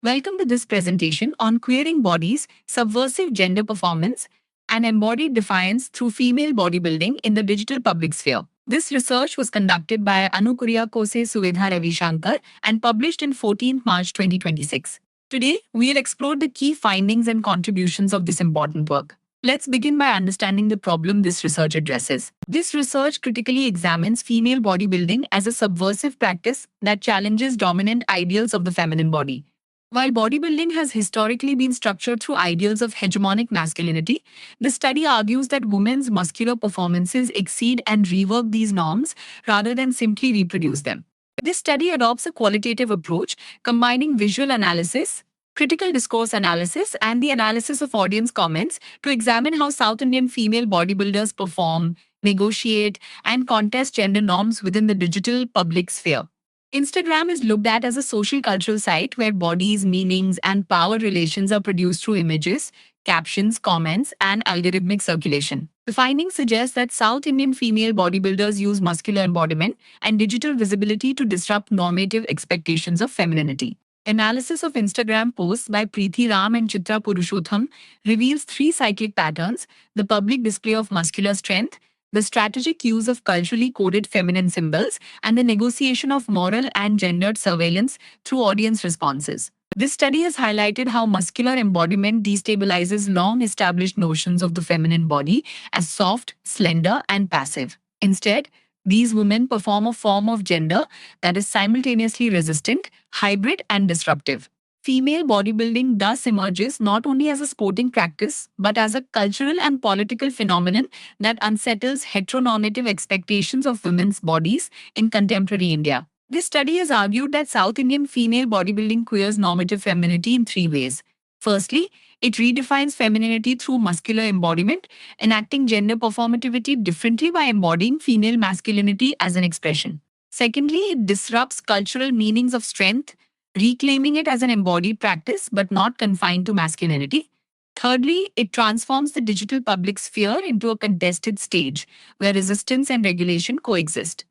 Welcome to this presentation on queering bodies, subversive gender performance, and embodied defiance through female bodybuilding in the digital public sphere. This research was conducted by Anukuria Kose Suvedha Ravishankar and published in 14th March 2026. Today, we'll explore the key findings and contributions of this important work. Let's begin by understanding the problem this research addresses. This research critically examines female bodybuilding as a subversive practice that challenges dominant ideals of the feminine body. While bodybuilding has historically been structured through ideals of hegemonic masculinity, the study argues that women's muscular performances exceed and rework these norms rather than simply reproduce them. This study adopts a qualitative approach, combining visual analysis, critical discourse analysis, and the analysis of audience comments to examine how South Indian female bodybuilders perform, negotiate, and contest gender norms within the digital public sphere. Instagram is looked at as a social cultural site where bodies, meanings, and power relations are produced through images, captions, comments, and algorithmic circulation. The findings suggest that South Indian female bodybuilders use muscular embodiment and digital visibility to disrupt normative expectations of femininity. Analysis of Instagram posts by Preeti Ram and Chitra Purushotham reveals three cyclic patterns: the public display of muscular strength, the strategic use of culturally coded feminine symbols, and the negotiation of moral and gendered surveillance through audience responses. This study has highlighted how muscular embodiment destabilizes long established notions of the feminine body as soft, slender, and passive. Instead, these women perform a form of gender that is simultaneously resistant, hybrid, and disruptive. Female bodybuilding thus emerges not only as a sporting practice, but as a cultural and political phenomenon that unsettles heteronormative expectations of women's bodies in contemporary India. This study has argued that South Indian female bodybuilding queers normative femininity in three ways. Firstly, it redefines femininity through muscular embodiment, enacting gender performativity differently by embodying female masculinity as an expression. Secondly, it disrupts cultural meanings of strength, reclaiming it as an embodied practice but not confined to masculinity. Thirdly, it transforms the digital public sphere into a contested stage where resistance and regulation coexist.